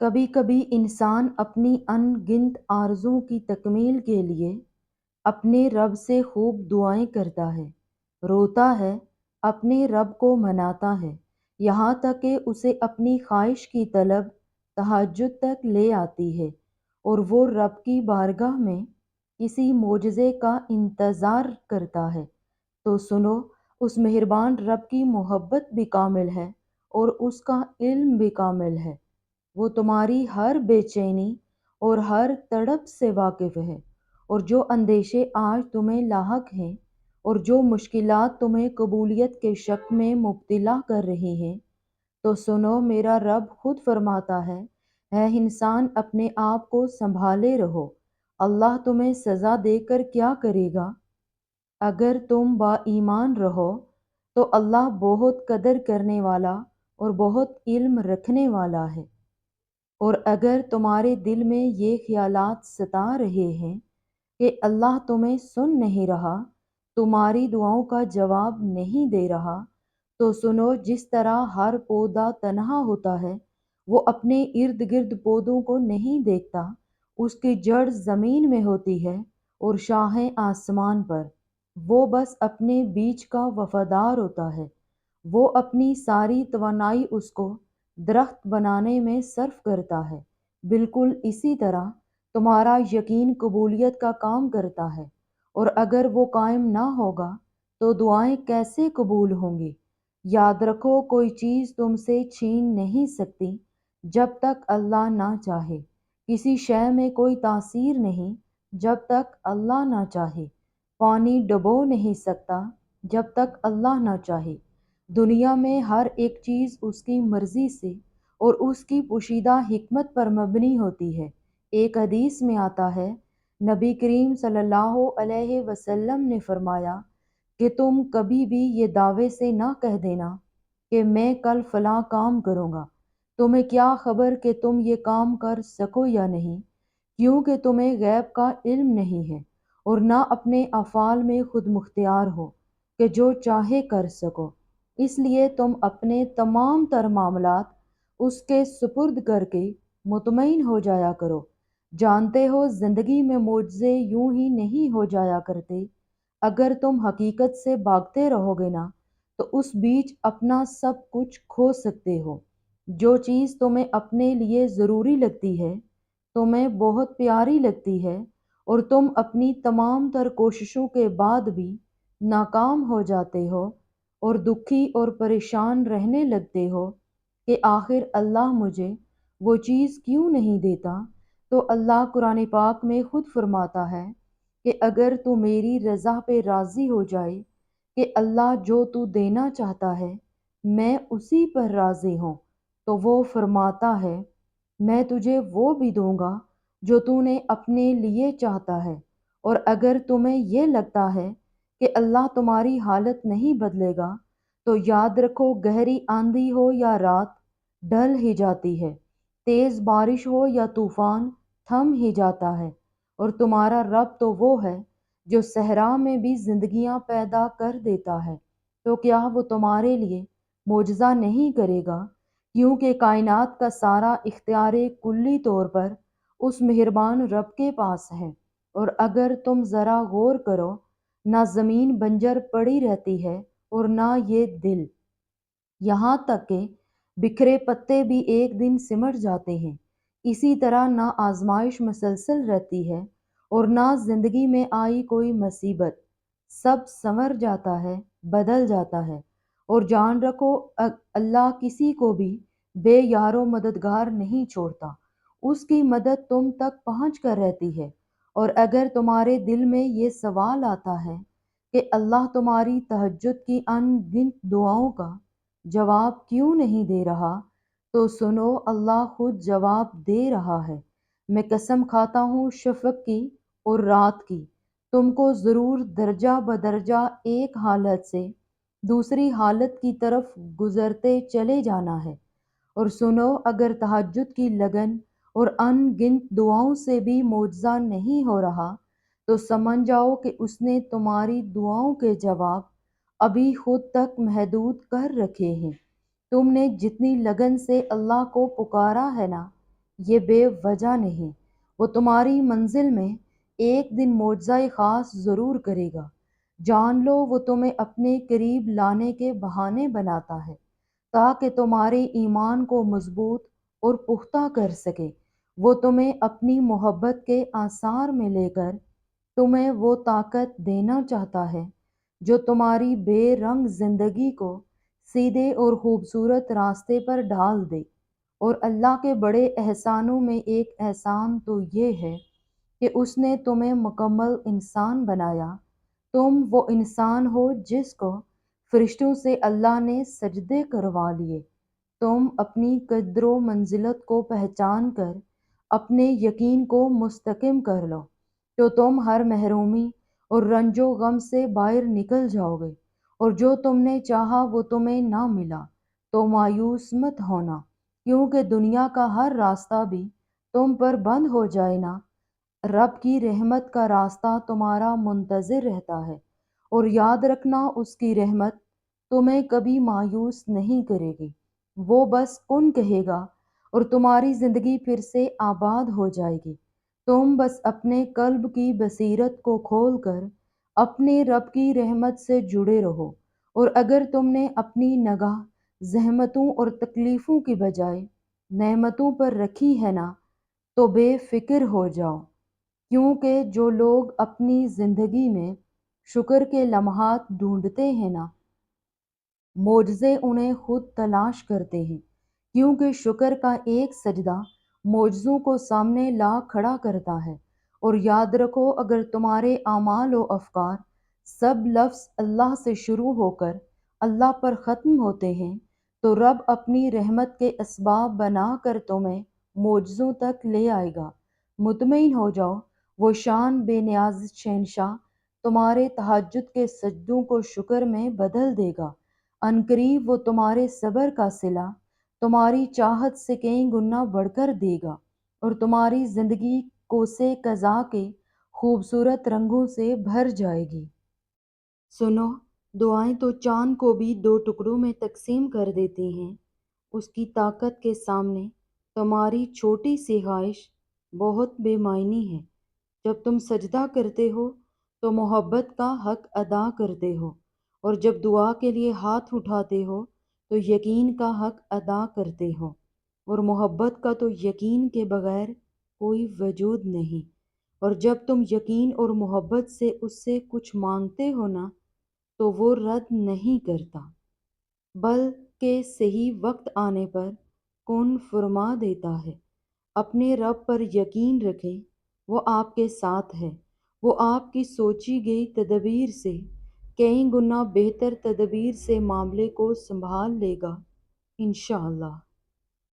کبھی کبھی انسان اپنی ان گنت آرزوؤں کی تکمیل کے لیے اپنے رب سے خوب دعائیں کرتا ہے، روتا ہے، اپنے رب کو مناتا ہے، یہاں تک کہ اسے اپنی خواہش کی طلب تہجد تک لے آتی ہے، اور وہ رب کی بارگاہ میں کسی معجزے کا انتظار کرتا ہے۔ تو سنو، اس مہربان رب کی محبت بھی کامل ہے اور اس کا علم بھی کامل ہے۔ وہ تمہاری ہر بے چینی اور ہر تڑپ سے واقف ہے، اور جو اندیشے آج تمہیں لاحق ہیں اور جو مشکلات تمہیں قبولیت کے شک میں مبتلا کر رہی ہیں، تو سنو، میرا رب خود فرماتا ہے، اے انسان، اپنے آپ کو سنبھالے رہو، اللہ تمہیں سزا دے کر کیا کرے گا؟ اگر تم با ایمان رہو تو اللہ بہت قدر کرنے والا اور بہت علم رکھنے والا ہے۔ اور اگر تمہارے دل میں یہ خیالات ستا رہے ہیں کہ اللہ تمہیں سن نہیں رہا، تمہاری دعاؤں کا جواب نہیں دے رہا، تو سنو، جس طرح ہر پودا تنہا ہوتا ہے، وہ اپنے ارد گرد پودوں کو نہیں دیکھتا، اس کی جڑ زمین میں ہوتی ہے اور شاخیں آسمان پر، وہ بس اپنے بیج کا وفادار ہوتا ہے، وہ اپنی ساری توانائی اس کو درخت بنانے میں صرف کرتا ہے۔ بالکل اسی طرح تمہارا یقین قبولیت کا کام کرتا ہے، اور اگر وہ قائم نہ ہوگا تو دعائیں کیسے قبول ہوں گی؟ یاد رکھو، کوئی چیز تم سے چھین نہیں سکتی جب تک اللہ نہ چاہے، کسی شے میں کوئی تاثیر نہیں جب تک اللہ نہ چاہے، پانی ڈبو نہیں سکتا جب تک اللہ نہ چاہے۔ دنیا میں ہر ایک چیز اس کی مرضی سے اور اس کی پوشیدہ حکمت پر مبنی ہوتی ہے۔ ایک حدیث میں آتا ہے، نبی کریم صلی اللہ علیہ وسلم نے فرمایا کہ تم کبھی بھی یہ دعوے سے نہ کہہ دینا کہ میں کل فلاں کام کروں گا، تمہیں کیا خبر کہ تم یہ کام کر سکو یا نہیں، کیونکہ تمہیں غیب کا علم نہیں ہے اور نہ اپنے افعال میں خود مختار ہو کہ جو چاہے کر سکو۔ اس لیے تم اپنے تمام تر معاملات اس کے سپرد کر کے مطمئن ہو جایا کرو۔ جانتے ہو، زندگی میں معجزے یوں ہی نہیں ہو جایا کرتے۔ اگر تم حقیقت سے بھاگتے رہو گے نا، تو اس بیچ اپنا سب کچھ کھو سکتے ہو۔ جو چیز تمہیں اپنے لیے ضروری لگتی ہے، تمہیں بہت پیاری لگتی ہے، اور تم اپنی تمام تر کوششوں کے بعد بھی ناکام ہو جاتے ہو اور دکھی اور پریشان رہنے لگتے ہو کہ آخر اللہ مجھے وہ چیز کیوں نہیں دیتا، تو اللہ قرآن پاک میں خود فرماتا ہے کہ اگر تو میری رضا پہ راضی ہو جائے کہ اللہ جو تو دینا چاہتا ہے میں اسی پر راضی ہوں، تو وہ فرماتا ہے، میں تجھے وہ بھی دوں گا جو تو نے اپنے لیے چاہتا ہے۔ اور اگر تمہیں یہ لگتا ہے کہ اللہ تمہاری حالت نہیں بدلے گا، تو یاد رکھو، گہری آندھی ہو یا رات ڈل ہی جاتی ہے، تیز بارش ہو یا طوفان تھم ہی جاتا ہے، اور تمہارا رب تو وہ ہے جو صحرا میں بھی زندگیاں پیدا کر دیتا ہے، تو کیا وہ تمہارے لیے معجزہ نہیں کرے گا؟ کیونکہ کائنات کا سارا اختیار کلی طور پر اس مہربان رب کے پاس ہے۔ اور اگر تم ذرا غور کرو، نہ زمین بنجر پڑی رہتی ہے اور نہ یہ دل، یہاں تک کہ بکھرے پتے بھی ایک دن سمٹ جاتے ہیں، اسی طرح نہ آزمائش مسلسل رہتی ہے اور نہ زندگی میں آئی کوئی مصیبت، سب سنور جاتا ہے، بدل جاتا ہے۔ اور جان رکھو، اللہ کسی کو بھی بے یار و مددگار نہیں چھوڑتا، اس کی مدد تم تک پہنچ کر رہتی ہے۔ اور اگر تمہارے دل میں یہ سوال آتا ہے کہ اللہ تمہاری تہجد کی ان گنت دعاؤں کا جواب کیوں نہیں دے رہا، تو سنو، اللہ خود جواب دے رہا ہے۔ میں قسم کھاتا ہوں شفق کی اور رات کی، تم کو ضرور درجہ بدرجہ ایک حالت سے دوسری حالت کی طرف گزرتے چلے جانا ہے۔ اور سنو، اگر تہجد کی لگن اور ان گنت دعاؤں سے بھی معجزہ نہیں ہو رہا، تو سمجھ جاؤ کہ اس نے تمہاری دعاؤں کے جواب ابھی خود تک محدود کر رکھے ہیں۔ تم نے جتنی لگن سے اللہ کو پکارا ہے نا، یہ بے وجہ نہیں، وہ تمہاری منزل میں ایک دن معجزہ خاص ضرور کرے گا۔ جان لو وہ تمہیں اپنے قریب لانے کے بہانے بناتا ہے تاکہ تمہارے ایمان کو مضبوط اور پختہ کر سکے۔ وہ تمہیں اپنی محبت کے آثار میں لے کر تمہیں وہ طاقت دینا چاہتا ہے جو تمہاری بے رنگ زندگی کو سیدھے اور خوبصورت راستے پر ڈال دے۔ اور اللہ کے بڑے احسانوں میں ایک احسان تو یہ ہے کہ اس نے تمہیں مکمل انسان بنایا۔ تم وہ انسان ہو جس کو فرشتوں سے اللہ نے سجدے کروا لیے۔ تم اپنی قدر و منزلت کو پہچان کر اپنے یقین کو مستحکم کر لو تو تم ہر محرومی اور رنج و غم سے باہر نکل جاؤ گے، اور جو تم نے چاہا وہ تمہیں نہ ملا تو مایوس مت ہونا، کیونکہ دنیا کا ہر راستہ بھی تم پر بند ہو جائے نا، رب کی رحمت کا راستہ تمہارا منتظر رہتا ہے۔ اور یاد رکھنا اس کی رحمت تمہیں کبھی مایوس نہیں کرے گی۔ وہ بس کن کہے گا اور تمہاری زندگی پھر سے آباد ہو جائے گی۔ تم بس اپنے قلب کی بصیرت کو کھول کر اپنے رب کی رحمت سے جڑے رہو، اور اگر تم نے اپنی نگاہ زحمتوں اور تکلیفوں کی بجائے نعمتوں پر رکھی ہے نا، تو بے فکر ہو جاؤ، کیونکہ جو لوگ اپنی زندگی میں شکر کے لمحات ڈھونڈتے ہیں نا، معجزے انہیں خود تلاش کرتے ہیں، کیونکہ شکر کا ایک سجدہ معجزوں کو سامنے لا کھڑا کرتا ہے۔ اور یاد رکھو، اگر تمہارے اعمال و افکار سب لفظ اللہ سے شروع ہو کر اللہ پر ختم ہوتے ہیں تو رب اپنی رحمت کے اسباب بنا کر تمہیں معجزوں تک لے آئے گا۔ مطمئن ہو جاؤ، وہ شان بے نیاز شہنشاہ تمہارے تہجد کے سجدوں کو شکر میں بدل دے گا۔ عنقریب وہ تمہارے صبر کا صلہ تمہاری چاہت سے کئی گنا بڑھ کر دے گا، اور تمہاری زندگی کوسے قضا کے خوبصورت رنگوں سے بھر جائے گی۔ سنو، دعائیں تو چاند کو بھی دو ٹکڑوں میں تقسیم کر دیتی ہیں۔ اس کی طاقت کے سامنے تمہاری چھوٹی سی خواہش بہت بے معنی ہے۔ جب تم سجدہ کرتے ہو تو محبت کا حق ادا کرتے ہو، اور جب دعا کے لیے ہاتھ اٹھاتے ہو تو یقین کا حق ادا کرتے ہو، اور محبت کا تو یقین کے بغیر کوئی وجود نہیں۔ اور جب تم یقین اور محبت سے اس سے کچھ مانگتے ہو نا، تو وہ رد نہیں کرتا، بلکہ صحیح وقت آنے پر کن فرما دیتا ہے۔ اپنے رب پر یقین رکھیں، وہ آپ کے ساتھ ہے۔ وہ آپ کی سوچی گئی تدبیر سے کئی گنا بہتر تدبیر سے معاملے کو سنبھال لے گا، انشاءاللہ۔